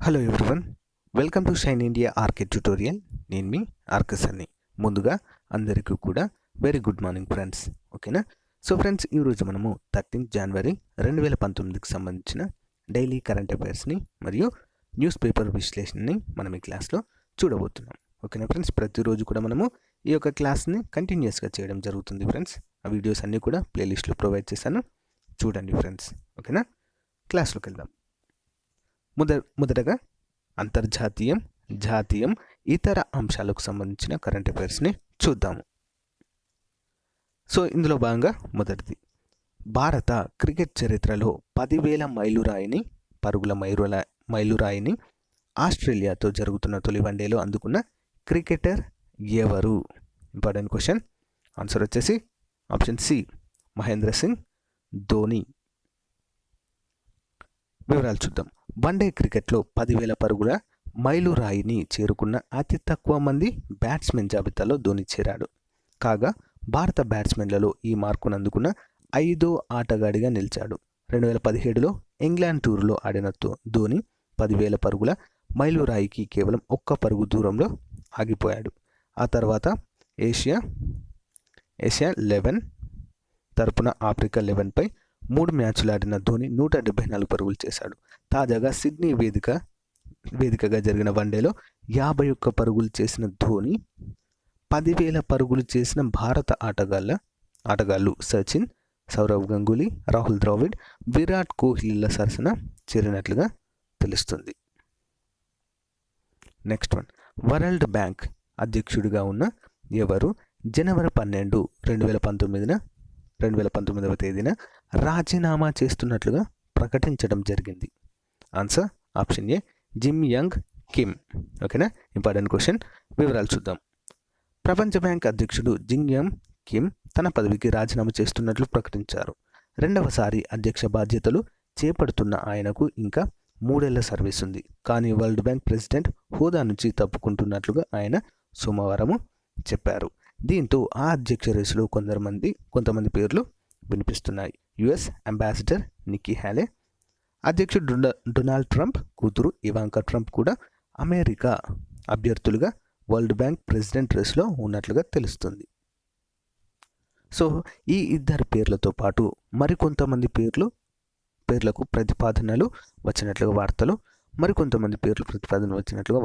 Hello everyone, welcome to shine India RK tutorial. నేను మీ RK Sunny. ముందుగా అందరికీ కూడా వెరీ గుడ్ మార్నింగ్ ఫ్రెండ్స్. ఓకేనా? సో ఫ్రెండ్స్, ఈరోజు మనము 13 జనవరి 2019కి సంబంధించిన డైలీ కరెంట్ అఫైర్స్ని మరియు న్యూస్ పేపర్ విశ్లేషణని మనం ఈ క్లాస్లో చూడబోతున్నాం. ఓకేనా ఫ్రెండ్స్? ప్రతిరోజు కూడా మనము ఈ యొక్క క్లాస్ని కంటిన్యూస్గా చేయడం జరుగుతుంది ఫ్రెండ్స్. ఆ వీడియోస్ అన్నీ కూడా ప్లేలిస్ట్లో ప్రొవైడ్ చేశాను, చూడండి ఫ్రెండ్స్. ఓకేనా? క్లాస్లోకి వెళ్దాం. మొదటగా అంతర్జాతీయం, జాతీయం, ఇతర అంశాలకు సంబంధించిన కరెంట్ అఫైర్స్ని చూద్దాము. సో ఇందులో భాగంగా మొదటిది, భారత క్రికెట్ చరిత్రలో 10,000 పరుగుల మైలురాయిని ఆస్ట్రేలియాతో జరుగుతున్న తొలి వన్డేలో అందుకున్న క్రికెటర్ ఎవరు? Important question. ఆన్సర్ వచ్చేసి ఆప్షన్ సి, మహేంద్ర సింగ్ ధోని. వివరాలు చూద్దాం. వన్డే క్రికెట్లో 10,000 పరుగుల మైలురాయిని చేరుకున్న అతి తక్కువ మంది బ్యాట్స్మెన్ జాబితాలో ధోని చేరాడు. కాగా భారత బ్యాట్స్మెన్లలో ఈ మార్కును అందుకున్న 5వ ఆటగాడిగా నిలిచాడు. 2017లో ఇంగ్లాండ్ టూర్లో ఆడిన ధోని 10,000 పరుగుల మైలురాయికి కేవలం 1 పరుగు దూరంలో ఆగిపోయాడు. ఆ తర్వాత ఏషియా 11 తరపున ఆఫ్రికా 11పై 3 మ్యాచ్లు ఆడిన ధోని 174 పరుగులు చేశాడు. తాజాగా సిడ్నీ వేదికగా జరిగిన వన్డేలో 51 పరుగులు చేసిన ధోని 10,000 పరుగులు చేసిన భారత ఆటగాళ్లు సచిన్, సౌరవ్ గంగూలీ, రాహుల్ ద్రావిడ్, విరాట్ కోహ్లీల సరసన చేరినట్లుగా తెలుస్తుంది. నెక్స్ట్ వన్, వరల్డ్ బ్యాంక్ అధ్యక్షుడిగా ఉన్న ఎవరు జనవరి 12, 2019వ తేదీన రాజీనామా చేస్తున్నట్లుగా ప్రకటించడం జరిగింది? Answer option A, Jim Yong Kim. ఓకేనా? Important question. వివరాలు చూద్దాం. ప్రపంచ బ్యాంక్ అధ్యక్షుడు జిమ్ యంగ్ కిమ్ తన పదవికి రాజీనామా చేస్తున్నట్లు ప్రకటించారు. రెండవసారి అధ్యక్ష బాధ్యతలు చేపడుతున్న ఆయనకు ఇంకా 3 ఏళ్ల సర్వీస్ ఉంది. కానీ వరల్డ్ బ్యాంక్ ప్రెసిడెంట్ హోదా నుంచి తప్పుకుంటున్నట్లుగా ఆయన సోమవారం చెప్పారు. దీంతో ఆ అధ్యక్ష రేసులో కొంతమంది పేర్లు వినిపిస్తున్నాయి. యుఎస్ అంబాసిడర్ నిక్కీ హ్యాలే, అధ్యక్షుడు డొనాల్డ్ ట్రంప్ కూతురు ఇవాంకా ట్రంప్ కూడా అమెరికా అభ్యర్థులుగా వరల్డ్ బ్యాంక్ ప్రెసిడెంట్ రేసులో ఉన్నట్లుగా తెలుస్తుంది. సో ఈ ఇద్దరు పేర్లతో పాటు మరికొంతమంది పేర్లకు ప్రతిపాదనలు వచ్చినట్లుగా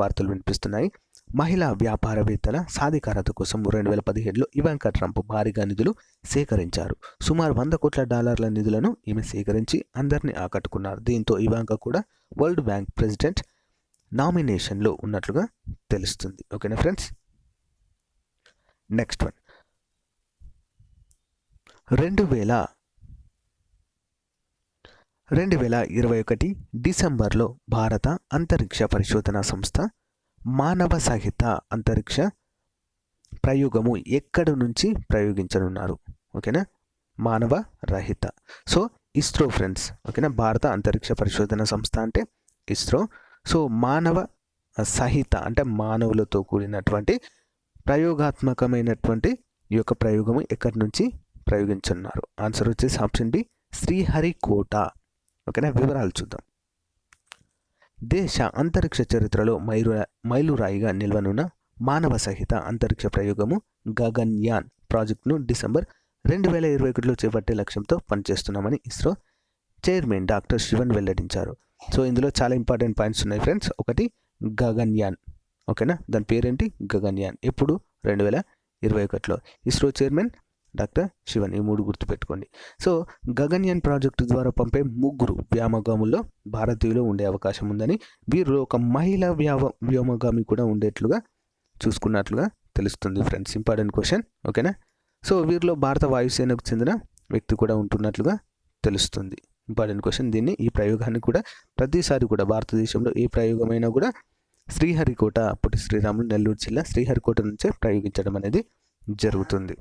వార్తలు వినిపిస్తున్నాయి. మహిళా వ్యాపారవేత్తల సాధికారత కోసం 2017లో ఇవాంకా ట్రంప్ భారీగా నిధులు సేకరించారు. సుమారు $100 కోట్ల నిధులను ఈమె సేకరించి అందరినీ ఆకట్టుకున్నారు. దీంతో ఇవాంకా కూడా వరల్డ్ బ్యాంక్ ప్రెసిడెంట్ నామినేషన్లో ఉన్నట్లుగా తెలుస్తుంది. ఓకేనా ఫ్రెండ్స్? నెక్స్ట్ వన్, 2021 డిసెంబర్లో భారత అంతరిక్ష పరిశోధనా సంస్థ మానవ సహిత అంతరిక్ష ప్రయోగము ఎక్కడి నుంచి ప్రయోగించనున్నారు? ఓకేనా? మానవ రహిత. So ISRO friends. ఓకేనా? భారత అంతరిక్ష పరిశోధన సంస్థ అంటే ఇస్రో. సో మానవ సహిత అంటే మానవులతో కూడినటువంటి ప్రయోగాత్మకమైనటువంటి ఈ యొక్క ప్రయోగము ఎక్కడి నుంచి ప్రయోగించనున్నారు? ఆన్సర్ వచ్చేసి ఆప్షన్ బి, శ్రీహరికోట. ఓకేనా? వివరాలు చూద్దాం. దేశ అంతరిక్ష చరిత్రలో మైలురాయిగా నిల్వనున్న మానవ సహిత అంతరిక్ష ప్రయోగము గగన్యాన్ ప్రాజెక్టును డిసెంబర్ 2021లో చేపట్టే లక్ష్యంతో పనిచేస్తున్నామని ఇస్రో చైర్మన్ డాక్టర్ శివన్ వెల్లడించారు. సో ఇందులో చాలా ఇంపార్టెంట్ పాయింట్స్ ఉన్నాయి ఫ్రెండ్స్. ఒకటి, గగన్యాన్. ఓకేనా? దాని పేరేంటి? గగన్యాన్. ఎప్పుడు? 2021లో. ISRO chairman doctor Sivan. ఈ 3 గుర్తుపెట్టుకోండి. సో గగన్యాన్ ప్రాజెక్టు ద్వారా పంపే 3 వ్యోమగాముల్లో భారతీయులు ఉండే అవకాశం ఉందని, వీరిలో ఒక మహిళా వ్యోమగామి కూడా ఉండేట్లుగా చూసుకున్నట్లుగా తెలుస్తుంది ఫ్రెండ్స్. Important question. ఓకేనా? సో వీరిలో భారత వాయుసేనకు చెందిన వ్యక్తి కూడా ఉంటున్నట్లుగా తెలుస్తుంది. Important question. ఈ ప్రయోగాన్ని కూడా ప్రతిసారి కూడా భారతదేశంలో ఏ ప్రయోగమైనా కూడా శ్రీహరికోట, పొట్టి శ్రీరాములు, నెల్లూరు జిల్లా శ్రీహరికోట నుంచే ప్రయోగించడం అనేది జరుగుతుంది.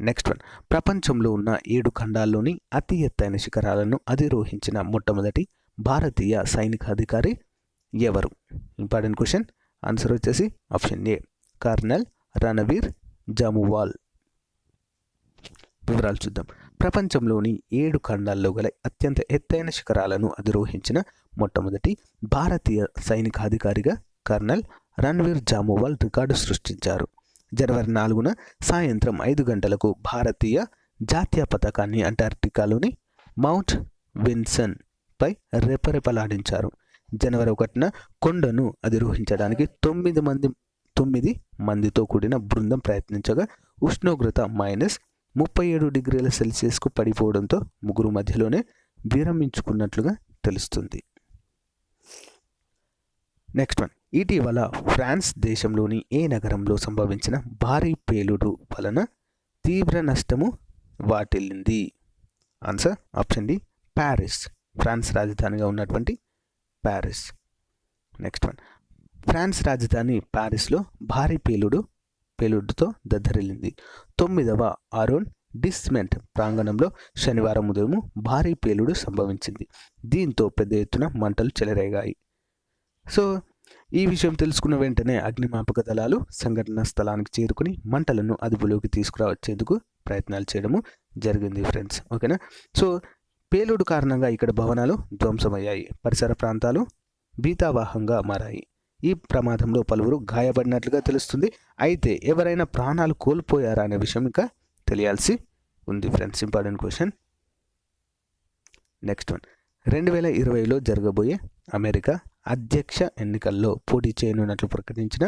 నెక్స్ట్ వన్, ప్రపంచంలో ఉన్న 7 ఖండాల్లోని అతి ఎత్తైన శిఖరాలను అధిరోహించిన మొట్టమొదటి భారతీయ సైనిక అధికారి ఎవరు? Important question. ఆన్సర్ వచ్చేసి ఆప్షన్ ఏ, కర్నల్ రణవీర్ జామువాల్. వివరాలు చూద్దాం. ప్రపంచంలోని 7 ఖండాల్లో గల అత్యంత ఎత్తైన శిఖరాలను అధిరోహించిన మొట్టమొదటి భారతీయ సైనికాధికారిగా కర్నల్ రణ్వీర్ జామోవాల్ రికార్డు సృష్టించారు. జనవరి 4న సాయంత్రం 5 గంటలకు భారతీయ జాతీయ పతాకాన్ని అంటార్క్టికాలోని మౌంట్ విన్సన్ పై రెపరెపలాడించారు. జనవరి 1న కొండను అధిరోహించడానికి 9 మందితో కూడిన బృందం ప్రయత్నించగా ఉష్ణోగ్రత -37°C పడిపోవడంతో ముగ్గురు మధ్యలోనే విరమించుకున్నట్లుగా తెలుస్తుంది. నెక్స్ట్ వన్, ఇటీవల ఫ్రాన్స్ దేశంలోని ఏ నగరంలో సంభవించిన భారీ పేలుడు వలన తీవ్ర నష్టము వాటిల్లింది? Answer option D, Paris. France రాజధానిగా ఉన్నటువంటి ప్యారిస్. నెక్స్ట్ వన్, ఫ్రాన్స్ రాజధాని ప్యారిస్లో భారీ పేలుడుతో దద్దరిల్లింది. 9వ ఆరోన్ డిస్మెంట్ ప్రాంగణంలో శనివారం ఉదయం భారీ పేలుడు సంభవించింది. దీంతో పెద్ద ఎత్తున మంటలు చెలరేగాయి. సో ఈ విషయం తెలుసుకున్న వెంటనే అగ్నిమాపక దళాలు సంఘటనా స్థలానికి చేరుకుని మంటలను అదుపులోకి తీసుకురావచ్చేందుకు ప్రయత్నాలు చేయడము జరిగింది ఫ్రెండ్స్. ఓకేనా. సో పేలుడు కారణంగా ఇక్కడ భవనాలు ధ్వంసమయ్యాయి. పరిసర ప్రాంతాలు భీతావహంగా మారాయి. ఈ ప్రమాదంలో పలువురు గాయపడినట్లుగా తెలుస్తుంది. అయితే ఎవరైనా ప్రాణాలు కోల్పోయారా అనే విషయం ఇంకా తెలియాల్సి ఉంది friends. Important question. Next one, 2020లో జరగబోయే అమెరికా అధ్యక్ష ఎన్నికల్లో పోటీ చేయనున్నట్లు ప్రకటించిన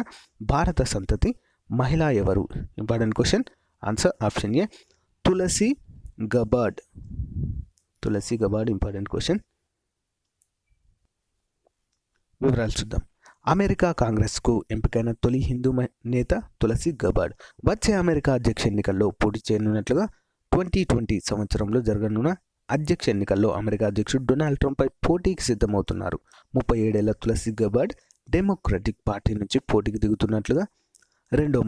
భారత సంతతి మహిళ ఎవరు? Important question. ఆన్సర్ ఆప్షన్ ఏ, తులసి గబార్డ్. Important question. వివరాలు చూద్దాం. అమెరికా కాంగ్రెస్కు ఎంపికైన తొలి హిందూ నేత తులసి గబార్డ్ వచ్చే అమెరికా అధ్యక్ష ఎన్నికల్లో పోటీ చేయనున్నట్లుగా 2020 సంవత్సరంలో జరగనున్న అధ్యక్ష ఎన్నికల్లో అమెరికా అధ్యక్షుడు డొనాల్డ్ ట్రంప్ పై పోటీకి సిద్ధమవుతున్నారు. 37 ఏళ్ల తులసి గబార్డ్ డెమోక్రటిక్ పార్టీ నుంచి పోటీకి దిగుతున్నటువంటి రెండో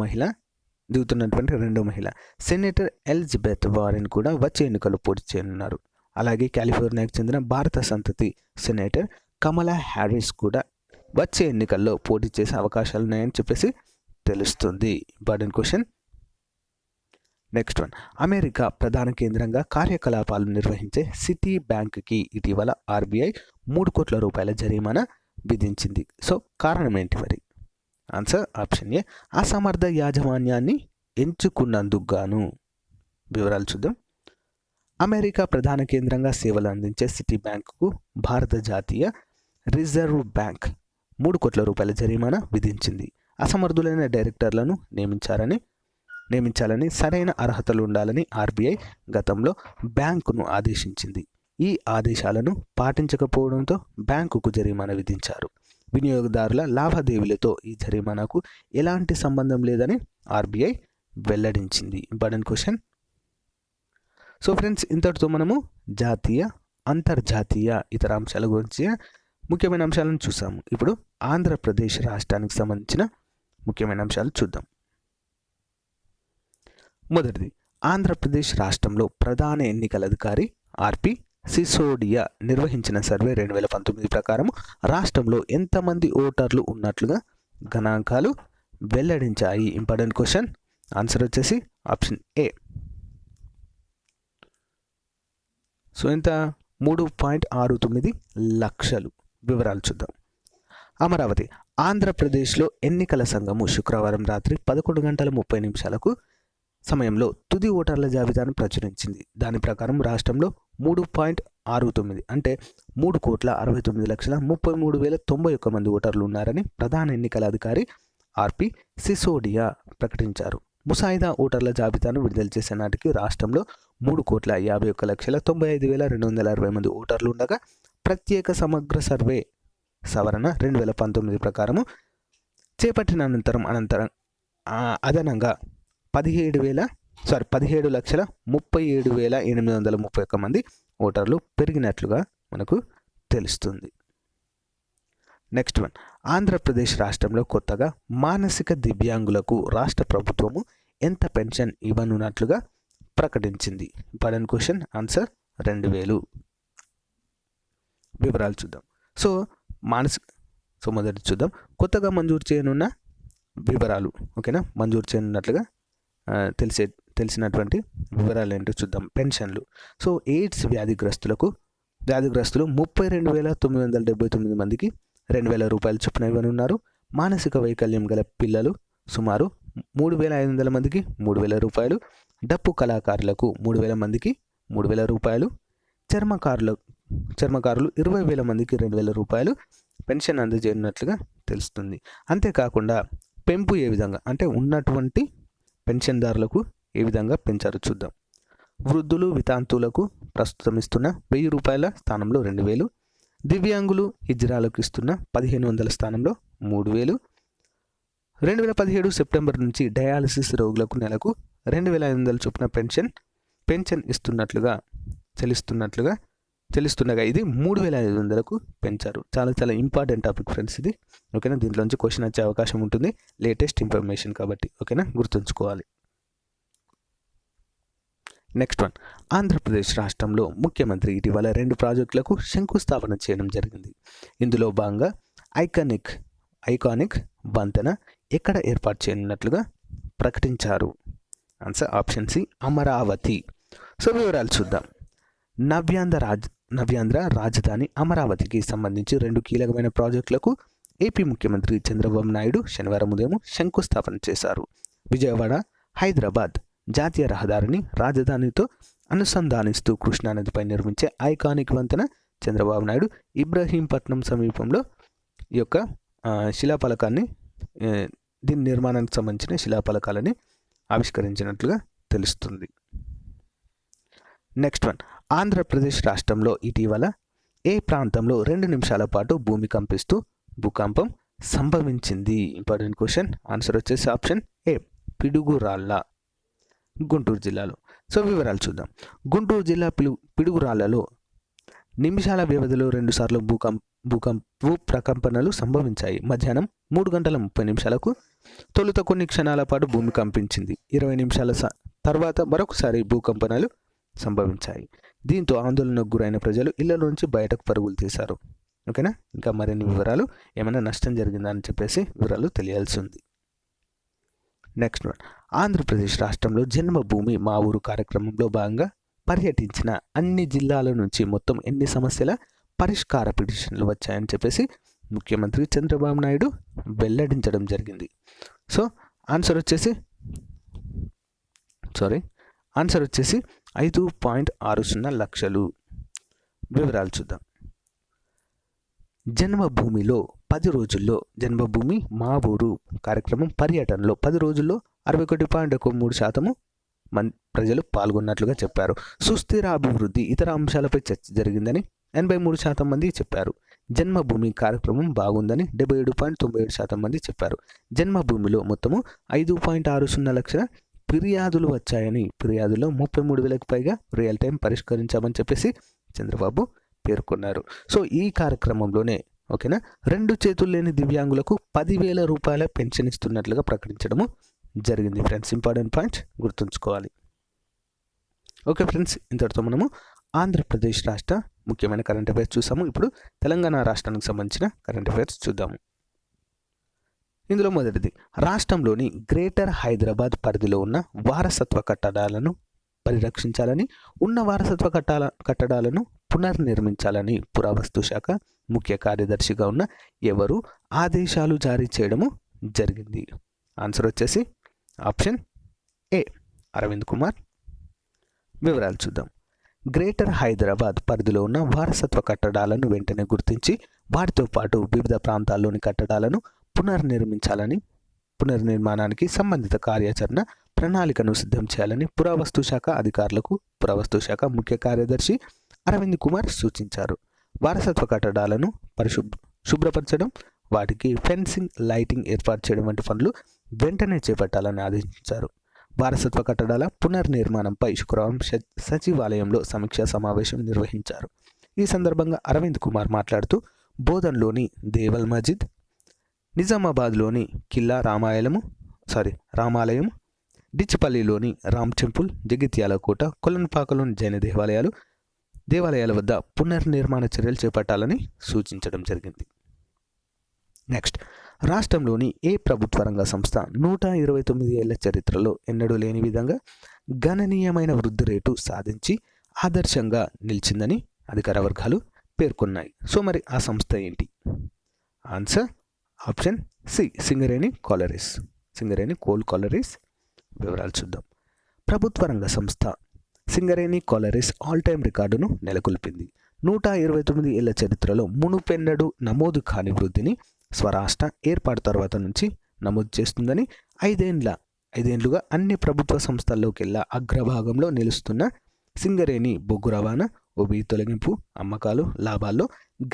మహిళ. సెనేటర్ ఎలిజబెత్ వారెన్ కూడా వచ్చే ఎన్నికల్లో పోటీ చేయనున్నారు. అలాగే కాలిఫోర్నియాకు చెందిన భారత సంతతి సెనేటర్ కమలా హ్యారిస్ కూడా వచ్చే ఎన్నికల్లో పోటీ చేసే అవకాశాలు ఉన్నాయని చెప్పేసి తెలుస్తుంది. Important question. Next one, America ప్రధాన కేంద్రంగా కార్యకలాపాలు నిర్వహించే సిటీ బ్యాంక్కి ఇటీవల ఆర్బీఐ 3 కోట్ల రూపాయల జరిమానా విధించింది. సో కారణం ఏంటి మరి? ఆన్సర్ ఆప్షన్ ఏ, అసమర్థ యాజమాన్యాన్ని ఎంచుకున్నందుకు గాను. వివరాలు చూద్దాం. అమెరికా ప్రధాన కేంద్రంగా సేవలు అందించే సిటీ బ్యాంకుకు భారత జాతీయ రిజర్వ్ బ్యాంక్ 3 కోట్ల రూపాయల జరిమానా విధించింది. అసమర్థులైన డైరెక్టర్లను నియమించాలని, సరైన అర్హతలు ఉండాలని ఆర్బీఐ గతంలో బ్యాంకును ఆదేశించింది. ఈ ఆదేశాలను పాటించకపోవడంతో బ్యాంకుకు జరిమానా విధించారు. వినియోగదారుల లావాదేవీలతో ఈ జరిమానాకు ఎలాంటి సంబంధం లేదని ఆర్బీఐ వెల్లడించింది. Important question. సో ఫ్రెండ్స్, ఇంతటితో మనము జాతీయ, అంతర్జాతీయ ఇతర అంశాల గురించి ముఖ్యమైన అంశాలను చూసాము. ఇప్పుడు ఆంధ్రప్రదేశ్ రాష్ట్రానికి సంబంధించిన ముఖ్యమైన అంశాలు చూద్దాం. మొదటిది, ఆంధ్రప్రదేశ్ రాష్ట్రంలో ప్రధాన ఎన్నికల అధికారి ఆర్పి సిసోడియా నిర్వహించిన సర్వే 2019 ప్రకారం రాష్ట్రంలో ఎంతమంది ఓటర్లు ఉన్నట్లుగా గణాంకాలు వెల్లడించాయి. Important question. ఆన్సర్ వచ్చేసి ఆప్షన్ ఏ. సో ఎంత? 3.69 లక్షలు. వివరాలు చూద్దాం. అమరావతి, ఆంధ్రప్రదేశ్లో ఎన్నికల సంఘము శుక్రవారం రాత్రి 11:30 సమయంలో తుది ఓటర్ల జాబితాను ప్రచురించింది. దాని ప్రకారం రాష్ట్రంలో 3.69 అంటే 3,69,33,091 మంది ఓటర్లు ఉన్నారని ప్రధాన ఎన్నికల అధికారి ఆర్పి సిసోడియా ప్రకటించారు. ముసాయిదా ఓటర్ల జాబితాను విడుదల చేసే నాటికి రాష్ట్రంలో 3,51,95,260 మంది ఓటర్లు ఉండగా ప్రత్యేక సమగ్ర సర్వే సవరణ 2019 ప్రకారము చేపట్టిన అనంతరం అదనంగా 17,37,831 మంది ఓటర్లు పెరిగినట్లుగా మనకు తెలుస్తుంది. నెక్స్ట్ వన్, ఆంధ్రప్రదేశ్ రాష్ట్రంలో కొత్తగా మానసిక దివ్యాంగులకు రాష్ట్ర ప్రభుత్వము ఎంత పెన్షన్ ఇవ్వనున్నట్లుగా ప్రకటించింది. Important question. ఆన్సర్ 2,000. వివరాలు చూద్దాం. మొదటి చూద్దాం. కొత్తగా మంజూరు చేయనున్న వివరాలు. ఓకేనా, మంజూరు చేయనున్నట్లుగా తెలిసినటువంటి వివరాలు ఏంటో చూద్దాం. పెన్షన్లు. సో ఎయిడ్స్ వ్యాధిగ్రస్తులకు వ్యాధిగ్రస్తులు 32,979 మందికి 2,000 రూపాయలు చొప్పున ఇవ్వనున్నారు. మానసిక వైకల్యం గల పిల్లలు సుమారు 3,500 మందికి 3,000 రూపాయలు. డప్పు కళాకారులకు 3,000 మందికి 3,000 రూపాయలు. చర్మకారులు 20,000 మందికి 2,000 రూపాయలు పెన్షన్ అందజేయనున్నట్లుగా తెలుస్తుంది. అంతేకాకుండా పెంపు ఏ విధంగా అంటే ఉన్నటువంటి పెన్షన్దారులకు ఏ విధంగా పెంచారో చూద్దాం. వృద్ధులు వితాంతులకు ప్రస్తుతం ఇస్తున్న 1,000 రూపాయల స్థానంలో 2,000. దివ్యాంగులు హిజ్రాలకు ఇస్తున్న 1,500 స్థానంలో 3,000. 2017 సెప్టెంబర్ నుంచి డయాలసిస్ రోగులకు నెలకు 2,500 చొప్పున పెన్షన్ ఇస్తున్నట్లుగా తెలుస్తుండగా ఇది 3,500కు పెంచారు. చాలా చాలా ఇంపార్టెంట్ టాపిక్ ఫ్రెండ్స్ ఇది. ఓకేనా, దీంట్లోంచి క్వశ్చన్ వచ్చే అవకాశం ఉంటుంది, లేటెస్ట్ ఇన్ఫర్మేషన్ కాబట్టి. ఓకేనా, గుర్తుంచుకోవాలి. నెక్స్ట్ వన్, ఆంధ్రప్రదేశ్ రాష్ట్రంలో ముఖ్యమంత్రి ఇటీవల 2 ప్రాజెక్టులకు శంకుస్థాపన చేయడం జరిగింది. ఇందులో భాగంగా ఐకానిక్ వంతెన ఎక్కడ ఏర్పాటు చేయనున్నట్లుగా ప్రకటించారు? Answer option C, Amaravati. So వివరాలు చూద్దాం. నవ్యాంధ్ర రాజధాని అమరావతికి సంబంధించి 2 కీలకమైన ప్రాజెక్టులకు ఏపీ ముఖ్యమంత్రి చంద్రబాబు నాయుడు శనివారం ఉదయం శంకుస్థాపన చేశారు. విజయవాడ హైదరాబాద్ జాతీయ రహదారిని రాజధానితో అనుసంధానిస్తూ కృష్ణానదిపై నిర్మించే ఐకానిక్ వంతెన చంద్రబాబు నాయుడు ఇబ్రహీంపట్నం సమీపంలో ఈ యొక్క శిలాఫలకాన్ని దీని నిర్మాణానికి సంబంధించిన శిలాఫలకాలని ఆవిష్కరించినట్లుగా తెలుస్తుంది. నెక్స్ట్ వన్, ఆంధ్రప్రదేశ్ రాష్ట్రంలో ఇటీవల ఏ ప్రాంతంలో 2 నిమిషాల పాటు భూకంపం సంభవించింది? Important question. ఆన్సర్ వచ్చేసి ఆప్షన్ ఏ, పిడుగురాళ్ళ, గుంటూరు జిల్లాలో. సో వివరాలు చూద్దాం. గుంటూరు జిల్లా పిడుగురాళ్లలో నిమిషాల వ్యవధిలో 2 సార్లు భూప్రకంపనలు సంభవించాయి. మధ్యాహ్నం 3:30 తొలుత కొన్ని క్షణాల పాటు భూమి కంపించింది. 20 నిమిషాల తర్వాత మరొకసారి భూకంపనలు సంభవించాయి. దీంతో ఆందోళనకు గురైన ప్రజలు ఇళ్ల నుంచి బయటకు పరుగులు తీశారు. ఓకేనా, ఇంకా మరిన్ని వివరాలు, ఏమైనా నష్టం జరిగిందా అని చెప్పేసి వివరాలు తెలియాల్సి ఉంది. నెక్స్ట్ వన్, ఆంధ్రప్రదేశ్ రాష్ట్రంలో జన్మభూమి మా ఊరు కార్యక్రమంలో భాగంగా పర్యటించిన అన్ని జిల్లాల నుంచి మొత్తం ఎన్ని సమస్యల పరిష్కార పిటిషన్లు వచ్చాయని చెప్పేసి ముఖ్యమంత్రి చంద్రబాబు నాయుడు వెల్లడించడం జరిగింది. సో ఆన్సర్ వచ్చేసి 5.60 లక్షలు. వివరాలు చూద్దాం. జన్మభూమిలో 10 రోజుల్లో జన్మభూమి మా ఊరు కార్యక్రమం పర్యటనలో 10 రోజుల్లో 61.13% ప్రజలు పాల్గొన్నట్లుగా చెప్పారు. సుస్థిర అభివృద్ధి ఇతర అంశాలపై చర్చ జరిగిందని 83% మంది చెప్పారు. జన్మభూమి కార్యక్రమం బాగుందని 77.97% మంది చెప్పారు. జన్మభూమిలో మొత్తము 5.60 లక్షల ఫిర్యాదులు వచ్చాయని, ఫిర్యాదుల్లో 33,000కు పైగా రియల్ టైం పరిష్కరించామని చెప్పేసి చంద్రబాబు పేర్కొన్నారు. సో ఈ కార్యక్రమంలోనే ఓకేనా 2 చేతులు లేని దివ్యాంగులకు 10,000 రూపాయల పెన్షన్ ఇస్తున్నట్లుగా ప్రకటించడము జరిగింది. ఫ్రెండ్స్, ఇంపార్టెంట్ పాయింట్ గుర్తుంచుకోవాలి. ఓకే ఫ్రెండ్స్, ఇంతటితో మనము ఆంధ్రప్రదేశ్ రాష్ట్ర ముఖ్యమైన కరెంట్ అఫైర్స్ చూసాము. ఇప్పుడు తెలంగాణ రాష్ట్రానికి సంబంధించిన కరెంట్ అఫైర్స్ చూద్దాము. ఇందులో మొదటిది, రాష్ట్రంలోని గ్రేటర్ హైదరాబాద్ పరిధిలో ఉన్న వారసత్వ కట్టడాలను పరిరక్షించాలని, ఉన్న వారసత్వ కట్టడాలను పునర్నిర్మించాలని పురావస్తు శాఖ ముఖ్య కార్యదర్శిగా ఉన్న ఎవరు ఆదేశాలు జారీ చేయడము జరిగింది? ఆన్సర్ వచ్చేసి ఆప్షన్ ఏ, అరవింద్ కుమార్. వివరాలు చూద్దాం. గ్రేటర్ హైదరాబాద్ పరిధిలో ఉన్న వారసత్వ కట్టడాలను వెంటనే గుర్తించి వాటితో పాటు వివిధ ప్రాంతాల్లోని కట్టడాలను పునర్నిర్మాణానికి సంబంధిత కార్యాచరణ ప్రణాళికను సిద్ధం చేయాలని పురావస్తు శాఖ అధికారులకు పురావస్తు శాఖ ముఖ్య కార్యదర్శి అరవింద్ కుమార్ సూచించారు. వారసత్వ కట్టడాలను శుభ్రపరచడం, వాటికి ఫెన్సింగ్, లైటింగ్ ఏర్పాటు చేయడం వంటి పనులు వెంటనే చేపట్టాలని ఆదేశించారు. వారసత్వ కట్టడాల పునర్నిర్మాణంపై శుక్రవారం సచివాలయంలో సమీక్షా సమావేశం నిర్వహించారు. ఈ సందర్భంగా అరవింద్ కుమార్ మాట్లాడుతూ బోధన్లోని దేవల్ మస్జిద్, నిజామాబాద్లోని కిల్లా రామాలయం, డిచ్చిపల్లిలోని రామ్ టెంపుల్, జగిత్యాల కోట, కొలన్పాకలోని జైన దేవాలయాల వద్ద పునర్నిర్మాణ చర్యలు చేపట్టాలని సూచించడం జరిగింది. నెక్స్ట్, రాష్ట్రంలోని ఏ ప్రభుత్వ రంగ సంస్థ 129 ఏళ్ల చరిత్రలో ఎన్నడూ లేని విధంగా గణనీయమైన వృద్ధి రేటు సాధించి ఆదర్శంగా నిలిచిందని అధికార వర్గాలు పేర్కొన్నాయి. సో మరి ఆ సంస్థ ఏంటి? Answer option C, Singareni collieries. Singareni coal collieries. వివరాలు చూద్దాం. ప్రభుత్వ రంగ సంస్థ సింగరేణి కాలరీస్ ఆల్ టైమ్ రికార్డును నెలకొల్పింది. 129 ఏళ్ల చరిత్రలో మునుపెన్నడూ నమోదు కాని వృద్ధిని స్వరాష్ట్ర ఏర్పాటు తర్వాత నుంచి నమోదు చేస్తుందని, ఐదేండ్లుగా అన్ని ప్రభుత్వ సంస్థల్లోకెల్లా అగ్రభాగంలో నిలుస్తున్న సింగరేణి బొగ్గు రవాణా, ఒబి తొలగింపు, అమ్మకాలు, లాభాల్లో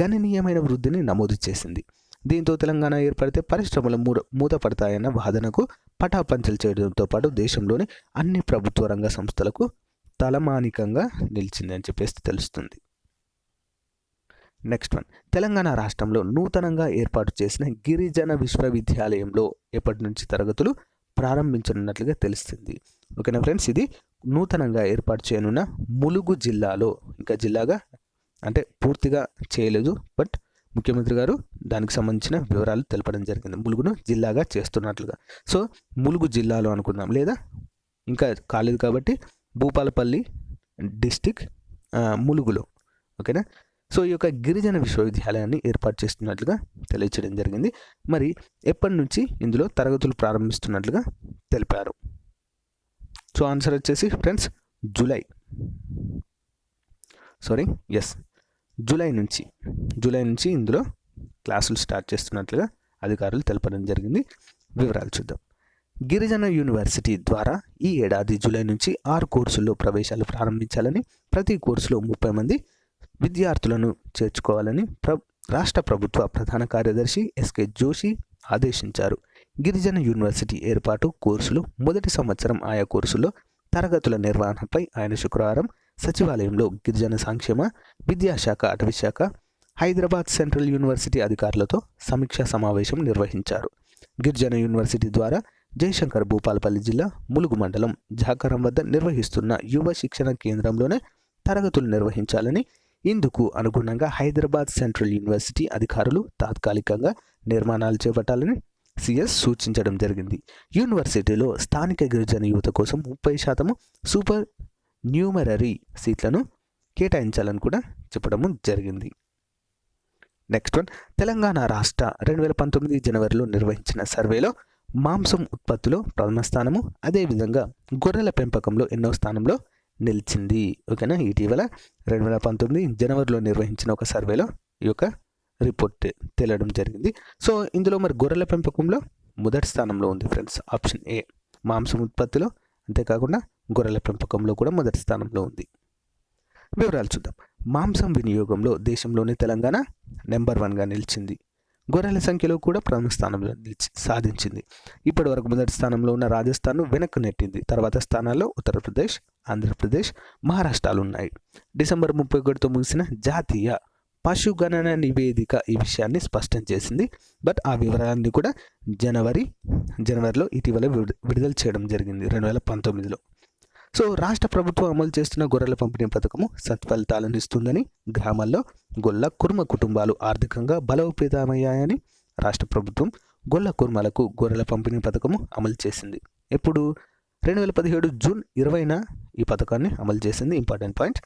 గణనీయమైన వృద్ధిని నమోదు చేసింది. దీంతో తెలంగాణ ఏర్పడితే పరిశ్రమలు మూతపడతాయన్న వాదనకు పటాపంచలు చేయడంతో పాటు దేశంలోని అన్ని ప్రభుత్వ రంగ సంస్థలకు తలమానికంగా నిలిచిందని చెప్పేసి తెలుస్తుంది. నెక్స్ట్ వన్, తెలంగాణ రాష్ట్రంలో నూతనంగా ఏర్పాటు చేసిన గిరిజన విశ్వవిద్యాలయంలో ఎప్పటి నుంచి తరగతులు ప్రారంభించనున్నట్లుగా తెలుస్తుంది. ఓకేనా ఫ్రెండ్స్, ఇది నూతనంగా ఏర్పాటు చేయనున్న ములుగు జిల్లాలో, ఇంకా జిల్లాగా అంటే పూర్తిగా చేయలేదు, బట్ ముఖ్యమంత్రి గారు దానికి సంబంధించిన వివరాలు తెలపడం జరిగింది. ములుగును జిల్లాగా చేస్తున్నట్లుగా. సో ములుగు జిల్లాలో అనుకుందాం, లేదా ఇంకా కాలేదు కాబట్టి భూపాలపల్లి డిస్టిక్ ములుగులో. ఓకేనా. సో ఈ యొక్క గిరిజన విశ్వవిద్యాలయాన్ని ఏర్పాటు చేస్తున్నట్లుగా తెలియచేయడం జరిగింది. మరి ఎప్పటి నుంచి ఇందులో తరగతులు ప్రారంభిస్తున్నట్లుగా తెలిపారు? సో ఆన్సర్ వచ్చేసి ఫ్రెండ్స్ జూలై నుంచి ఇందులో క్లాసులు స్టార్ట్ చేస్తున్నట్లుగా అధికారులు తెలపడం జరిగింది. వివరాలు చూద్దాం. గిరిజన యూనివర్సిటీ ద్వారా ఈ ఏడాది జూలై నుంచి 6 కోర్సుల్లో ప్రవేశాలు ప్రారంభించాలని, ప్రతి కోర్సులో 30 మంది విద్యార్థులను చేర్చుకోవాలని రాష్ట్ర ప్రభుత్వ ప్రధాన కార్యదర్శి ఎస్కే జోషి ఆదేశించారు. గిరిజన యూనివర్సిటీ ఏర్పాటు, కోర్సులు, మొదటి సంవత్సరం ఆయా కోర్సుల్లో తరగతుల నిర్వహణపై ఆయన శుక్రవారం సచివాలయంలో గిరిజన సంక్షేమ, విద్యాశాఖ, అటవీశాఖ, హైదరాబాద్ సెంట్రల్ యూనివర్సిటీ అధికారులతో సమీక్షా సమావేశం నిర్వహించారు. గిరిజన యూనివర్సిటీ ద్వారా జయశంకర్ భూపాలపల్లి జిల్లా ములుగు మండలం జాకారం వద్ద నిర్వహిస్తున్న యువ శిక్షణ కేంద్రంలోనే తరగతులు నిర్వహించాలని, ఇందుకు అనుగుణంగా హైదరాబాద్ సెంట్రల్ యూనివర్సిటీ అధికారులు తాత్కాలికంగా నిర్మాణాలు చేపట్టాలని సిఎస్ సూచించడం జరిగింది. యూనివర్సిటీలో స్థానిక గిరిజన యువత కోసం 30% సూపర్ న్యూమరరీ సీట్లను కేటాయించాలని కూడా చెప్పడము జరిగింది. నెక్స్ట్ వన్, తెలంగాణ రాష్ట్ర 2019 జనవరిలో నిర్వహించిన సర్వేలో మాంసం ఉత్పత్తిలో ప్రథమ స్థానము, అదేవిధంగా గొర్రెల పెంపకంలో 8వ స్థానంలో నిలిచింది. ఓకేనా. ఇటీవల 2019 జనవరిలో నిర్వహించిన ఒక సర్వేలో ఈ యొక్క రిపోర్ట్ తేలడం జరిగింది. సో ఇందులో మరి గొర్రెల పెంపకంలో మొదటి స్థానంలో ఉంది ఫ్రెండ్స్, ఆప్షన్ ఏ. మాంసం ఉత్పత్తిలో, అంతేకాకుండా గొర్రెల పెంపకంలో కూడా మొదటి స్థానంలో ఉంది. వివరాలు చూద్దాం. మాంసం వినియోగంలో దేశంలోని తెలంగాణ నెంబర్ 1గా నిలిచింది. గొర్రెల సంఖ్యలో కూడా ప్రథమ స్థానంలో సాధించింది. ఇప్పటి వరకు మొదటి స్థానంలో ఉన్న రాజస్థాన్ను వెనక్కు నెట్టింది. తర్వాత స్థానాల్లో ఉత్తరప్రదేశ్, ఆంధ్రప్రదేశ్, మహారాష్ట్రాలు ఉన్నాయి. డిసెంబర్ 31తో ముగిసిన జాతీయ పశుగణన నివేదిక ఈ విషయాన్ని స్పష్టం చేసింది. బట్ ఆ వివరాలన్నీ కూడా జనవరిలో ఇటీవల విడుదల చేయడం జరిగింది 2019లో. సో రాష్ట్ర ప్రభుత్వం అమలు చేస్తున్న గొర్రెల పంపిణీ పథకము సత్ఫలితాలను ఇస్తుందని, గ్రామాల్లో గొల్ల కుర్మ కుటుంబాలు ఆర్థికంగా బలోపేతమయ్యాయని రాష్ట్ర ప్రభుత్వం గొల్ల కుర్మలకు గొర్రెల పంపిణీ పథకము అమలు చేసింది. ఎప్పుడు? 2017 జూన్ 20న ఈ పథకాన్ని అమలు చేసింది. Important point.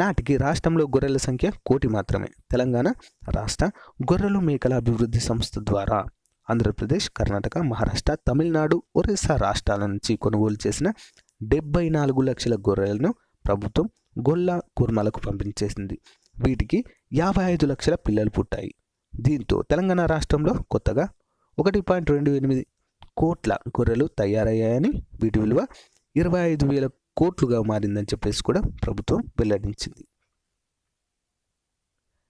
నాటికి రాష్ట్రంలో గొర్రెల సంఖ్య 1 కోటి మాత్రమే. తెలంగాణ రాష్ట్ర గొర్రెలు మేకల అభివృద్ధి సంస్థ ద్వారా ఆంధ్రప్రదేశ్, కర్ణాటక, మహారాష్ట్ర, తమిళనాడు, ఒరిస్సా రాష్ట్రాల నుంచి కొనుగోలు చేసిన 74 లక్షల గొర్రెలను ప్రభుత్వం గొల్ల కుర్మలకు పంపిణీ చేసింది. వీటికి 55 లక్షల పిల్లలు పుట్టాయి. దీంతో తెలంగాణ రాష్ట్రంలో కొత్తగా 1.28 కోట్ల గొర్రెలు తయారయ్యాయని, వీటి విలువ 25,000 కోట్లుగా మారిందని చెప్పేసి కూడా ప్రభుత్వం వెల్లడించింది.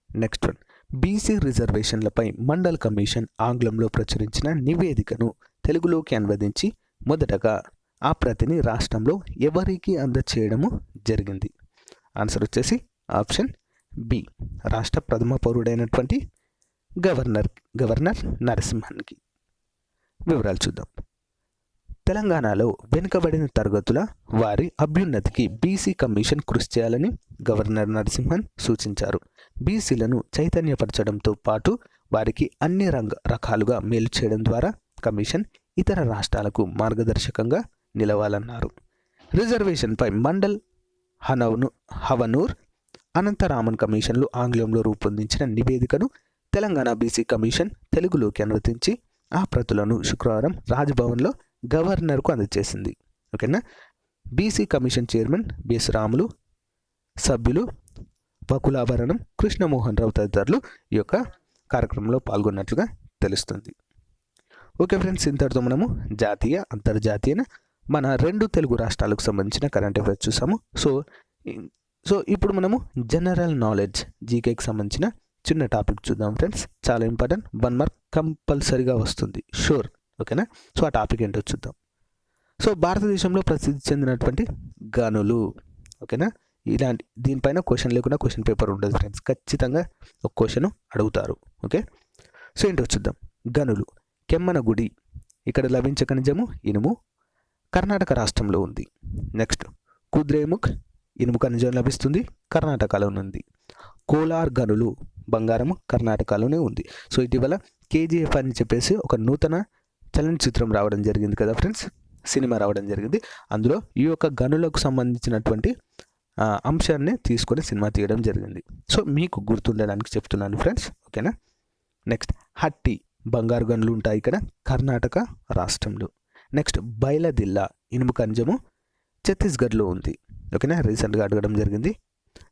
నెక్స్ట్ వన్, బీసీ రిజర్వేషన్లపై మండల్ కమిషన్ ఆంగ్లంలో ప్రచురించిన నివేదికను తెలుగులోకి అనువదించి మొదటగా ఆ ప్రతిని రాష్ట్రంలో ఎవరికి అందచేయడము జరిగింది? ఆన్సర్ వచ్చేసి ఆప్షన్ బి, రాష్ట్ర ప్రథమ పౌరుడైనటువంటి గవర్నర్ నరసింహన్కి. వివరాలు చూద్దాం. తెలంగాణలో వెనుకబడిన తరగతుల వారి అభ్యున్నతికి బీసీ కమిషన్ కృషి చేయాలని గవర్నర్ నరసింహన్ సూచించారు. బీసీలను చైతన్యపరచడంతో పాటు వారికి అన్ని రకాలుగా మేలు చేయడం ద్వారా కమిషన్ ఇతర రాష్ట్రాలకు మార్గదర్శకంగా నిలవాలన్నారు. రిజర్వేషన్పై మండల్, హవనూర్, అనంతరామన్ కమిషన్లు ఆంగ్లంలో రూపొందించిన నివేదికను తెలంగాణ బీసీ కమిషన్ తెలుగులోకి అనువదించి ఆ ప్రతులను శుక్రవారం రాజ్భవన్లో గవర్నర్కు అందజేసింది. ఓకేనా. BC commission chairman BS Ramulu, సభ్యులు వకులాభరణం, కృష్ణమోహన్ రావు తదితరులు ఈ యొక్క కార్యక్రమంలో పాల్గొన్నట్లుగా తెలుస్తుంది. ఓకే ఫ్రెండ్స్, ఇంతటితో మనము జాతీయ అంతర్జాతీయ మన 2 తెలుగు రాష్ట్రాలకు సంబంధించిన కరెంట్ అఫైర్స్ చూసాము. సో ఇప్పుడు మనము జనరల్ నాలెడ్జ్ జీకేకి సంబంధించిన చిన్న టాపిక్ చూద్దాం ఫ్రెండ్స్. చాలా ఇంపార్టెంట్, 1 మార్క్ కంపల్సరీగా వస్తుంది, షూర్. ఓకేనా. సో ఆ టాపిక్ ఏంటో చూద్దాం. సో భారతదేశంలో ప్రసిద్ధి చెందినటువంటి గనులు. ఓకేనా. దీనిపైన క్వశ్చన్ లేకుండా క్వశ్చన్ పేపర్ ఉండదు ఫ్రెండ్స్, ఖచ్చితంగా ఒక క్వశ్చన్ అడుగుతారు. ఓకే. సో ఏంటో చూద్దాం. గనులు. కెమ్మనగుడి, ఇక్కడ లభించే ఖనిజము ఇనుము, కర్ణాటక రాష్ట్రంలో ఉంది. నెక్స్ట్ కుద్రేముఖ్, ఇనుము ఖనిజం లభిస్తుంది, కర్ణాటకలో ఉంది. కోలార్ గనులు, బంగారము కర్ణాటకలోనే ఉంది. సో ఇటీవల కేజీఎఫ్ అని చెప్పేసి ఒక నూతన చలనచిత్రం రావడం జరిగింది కదా ఫ్రెండ్స్, సినిమా రావడం జరిగింది. అందులో ఈ యొక్క గనులకు సంబంధించినటువంటి అంశాన్ని తీసుకొని సినిమా తీయడం జరిగింది. సో మీకు గుర్తుండడానికి చెప్తున్నాను ఫ్రెండ్స్. ఓకేనా. నెక్స్ట్ హట్టి, బంగారు గనులు ఉంటాయి ఇక్కడ కర్ణాటక రాష్ట్రంలో. నెక్స్ట్ బైలదిల్లా, ఇనుము ఖనిజము ఛత్తీస్గఢ్లో ఉంది. ఓకేనా, రీసెంట్గా అడగడం జరిగింది.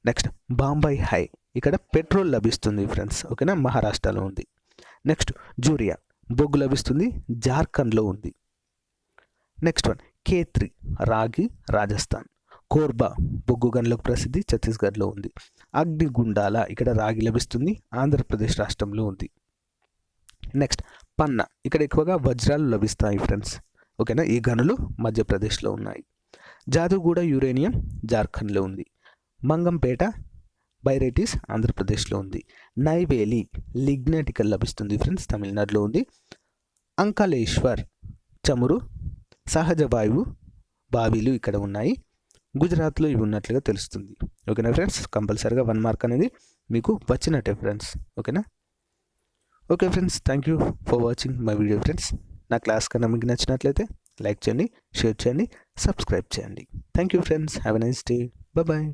నెక్స్ట్ బాంబాయి హై, ఇక్కడ పెట్రోల్ లభిస్తుంది ఫ్రెండ్స్. ఓకేనా, మహారాష్ట్రలో ఉంది. నెక్స్ట్ జూరియా, బొగ్గు లభిస్తుంది, జార్ఖండ్లో ఉంది. నెక్స్ట్ వన్ K3, రాగి రాజస్థాన్. కోర్బా, బొగ్గు గనులకు ప్రసిద్ధి, ఛత్తీస్గఢ్లో ఉంది. అగ్నిగుండాల, ఇక్కడ రాగి లభిస్తుంది, ఆంధ్రప్రదేశ్ రాష్ట్రంలో ఉంది. నెక్స్ట్ పన్నా, ఇక్కడ ఎక్కువగా వజ్రాలు లభిస్తాయి ఫ్రెండ్స్. ఓకేనా, ఈ గనులు మధ్యప్రదేశ్లో ఉన్నాయి. జాదుగూడ యురేనియం జార్ఖండ్లో ఉంది. మంగంపేట బైరైటీస్ ఆంధ్రప్రదేశ్లో ఉంది. నైవేలి లిగ్నైట్ ఇక్కడ లభిస్తుంది ఫ్రెండ్స్, తమిళనాడులో ఉంది. అంకలేశ్వర్ చమురు సహజ వాయువు బావిలు ఇక్కడ ఉన్నాయి, గుజరాత్లో ఇవి ఉన్నట్లుగా తెలుస్తుంది. ఓకేనా ఫ్రెండ్స్, కంపల్సరీగా 1 మార్క్ అనేది మీకు వచ్చినట్టే ఫ్రెండ్స్. ఓకేనా. Okay friends, thank you for watching my video friends. నా క్లాస్ కన్నా మీకు నచ్చినట్లయితే లైక్ చేయండి, షేర్ చేయండి, సబ్స్క్రైబ్ చేయండి. Thank you friends, have a nice day, bye.